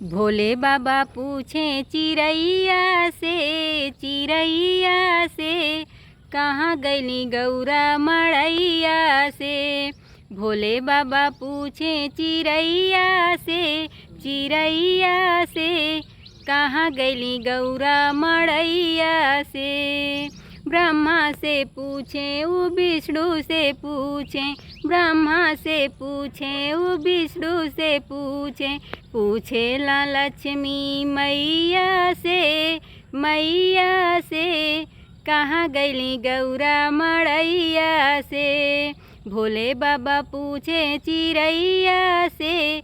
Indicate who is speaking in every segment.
Speaker 1: भोले बाबा पूछे चिड़ैया से कहाँ गईली गौरा मड़ैया से। भोले बाबा पूछे चिड़ैया से कहाँ गईली गौरा मड़ैया से। ब्रह्मा से पूछे उ विष्णु से पूछे, ब्रह्मा से पूछे उ विष्णु से पूछे, पूछेला लक्ष्मी मैया से कहाँ गईली गौरा मड़ैया से। भोले बाबा पूछे चिड़ैया से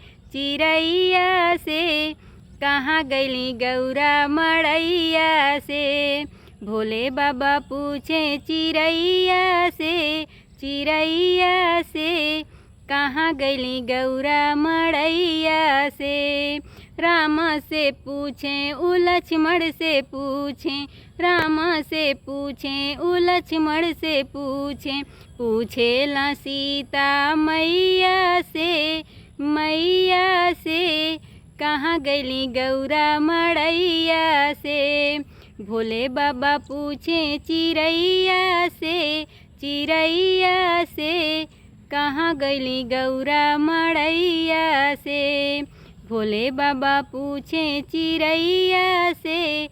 Speaker 1: कहाँ गईली गौरा मड़ैया से। भोले बाबा पूछे चिड़ैया से कहाँ गईली गौरा मड़ैया से। राम से पूछे उ लक्ष्मण से पूछे, राम से पूछे उ लक्ष्मण से पूछे, पूछेला सीता मैया से कहाँ गईली गौरा मड़ैया से। भोले बाबा पूछे चिड़ैया से कहाँ गईली गौरा मड़ैया से। भोले बाबा पूछे चिड़ैया से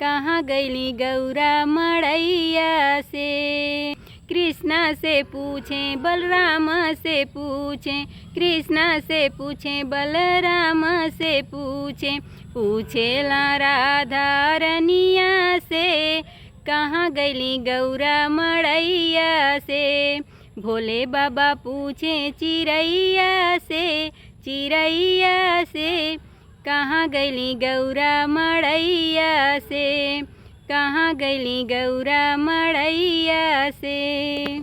Speaker 1: कहाँ गईली गौरा मड़ैया से। कृष्णा से पूछे बलराम से पूछे, कृष्णा से पूछे बलराम से पूछे, पूछेला राधा रनिया से कहाँ गईली गौरा मड़ैया से। भोले बाबा पूछे चिड़ैया से कहाँ गईली गौरा मड़ैया से, कहाँ गईली गौरा मड़ैया से।